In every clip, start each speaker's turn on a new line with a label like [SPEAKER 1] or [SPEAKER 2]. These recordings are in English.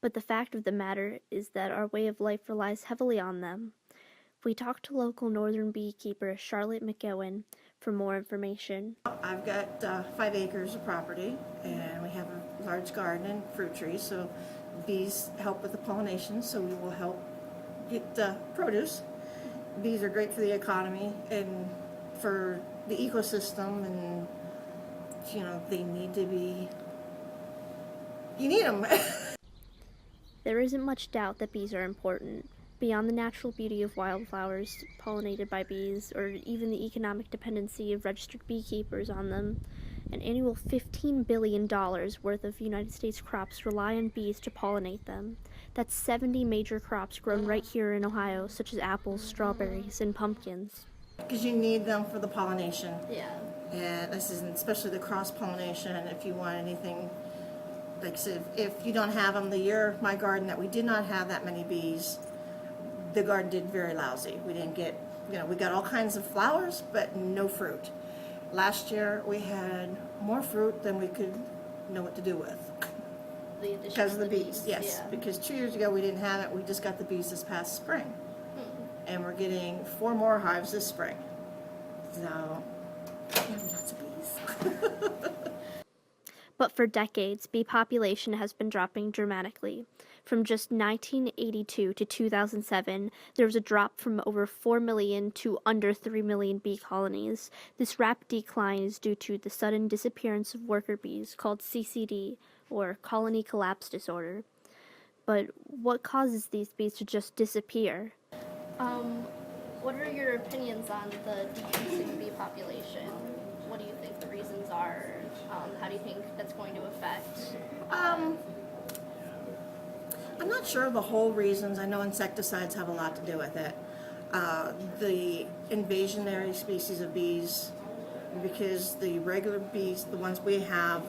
[SPEAKER 1] But the fact of the matter is that our way of life relies heavily on them. We talked to local northern beekeeper Charlotte McGowan for more information.
[SPEAKER 2] I've got 5 acres of property, and we have a large garden and fruit trees, so bees help with the pollination, so we will help get produce. Bees are great for the economy and for the ecosystem, and they need to be, you need them.
[SPEAKER 1] There isn't much doubt that bees are important. Beyond the natural beauty of wildflowers pollinated by bees, or even the economic dependency of registered beekeepers on them, an annual $15 billion worth of United States crops rely on bees to pollinate them. That's 70 major crops grown right here in Ohio, such as apples, strawberries, and pumpkins.
[SPEAKER 2] Because you need them for the pollination.
[SPEAKER 1] Yeah.
[SPEAKER 2] And this is especially the cross-pollination, if you want anything. Like I said, if you don't have them, the year of my garden that we did not have that many bees, the garden did very lousy. We didn't get, we got all kinds of flowers, but no fruit. Last year we had more fruit than we could know what to do with. Because of the bees, yes. Yeah. Because 2 years ago we didn't have it. We just got the bees this past spring. And we're getting 4 more hives this spring. So, we have lots of bees.
[SPEAKER 1] But for decades, bee population has been dropping dramatically. From just 1982 to 2007, there was a drop from over 4 million to under 3 million bee colonies. This rapid decline is due to the sudden disappearance of worker bees, called CCD, or colony collapse disorder. But what causes these bees to just disappear? What are your opinions on the decreasing bee population? What do you think the reasons are? How do you think that's going to affect?
[SPEAKER 2] I'm not sure of the whole reasons. I know insecticides have a lot to do with it. The invasionary species of bees, because the regular bees, the ones we have,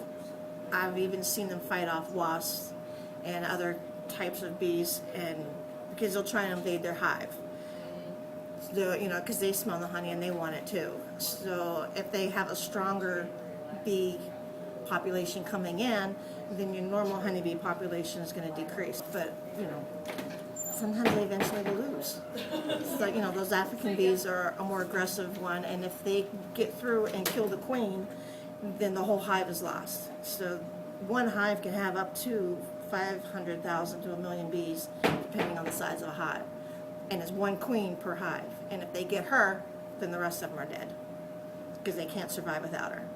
[SPEAKER 2] I've even seen them fight off wasps and other types of bees, and because they'll try and invade their hive. So, because they smell the honey and they want it too. So if they have a stronger bee population coming in, then your normal honeybee population is going to decrease. But, sometimes they eventually will lose. So, those African bees are a more aggressive one, and if they get through and kill the queen, then the whole hive is lost. So one hive can have up to 500,000 to 1 million bees, depending on the size of a hive. And it's one queen per hive. And if they get her, then the rest of them are dead, because they can't survive without her.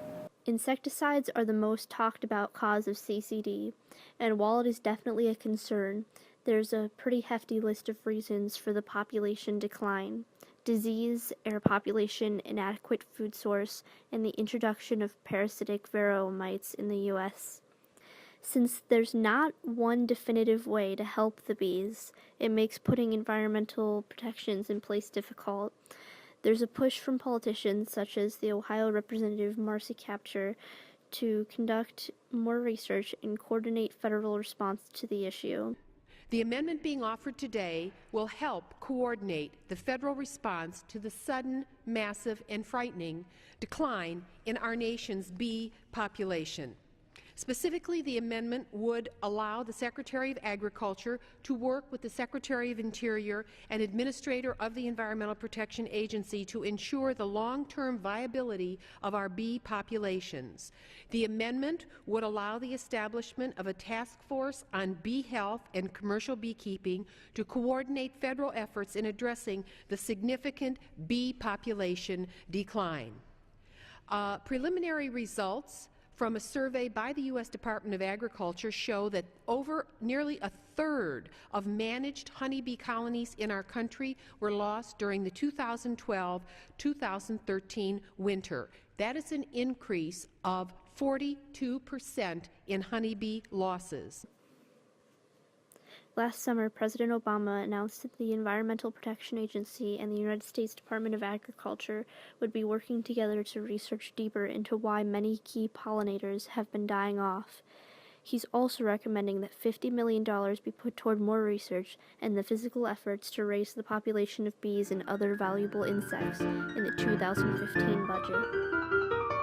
[SPEAKER 1] Insecticides are the most talked about cause of CCD, and while it is definitely a concern, there's a pretty hefty list of reasons for the population decline: disease, air population, inadequate food source, and the introduction of parasitic varroa mites in the U.S. Since there's not one definitive way to help the bees, it makes putting environmental protections in place difficult. There's a push from politicians such as the Ohio Representative Marcy Kaptur to conduct more research and coordinate federal response to the issue.
[SPEAKER 3] The amendment being offered today will help coordinate the federal response to the sudden, massive, and frightening decline in our nation's bee population. Specifically, the amendment would allow the Secretary of Agriculture to work with the Secretary of Interior and Administrator of the Environmental Protection Agency to ensure the long-term viability of our bee populations. The amendment would allow the establishment of a task force on bee health and commercial beekeeping to coordinate federal efforts in addressing the significant bee population decline. Preliminary results from a survey by the U.S. Department of Agriculture show that nearly a third of managed honeybee colonies in our country were lost during the 2012-2013 winter. That is an increase of 42% in honeybee losses.
[SPEAKER 1] Last summer, President Obama announced that the Environmental Protection Agency and the United States Department of Agriculture would be working together to research deeper into why many key pollinators have been dying off. He's also recommending that $50 million be put toward more research and the physical efforts to raise the population of bees and other valuable insects in the 2015 budget.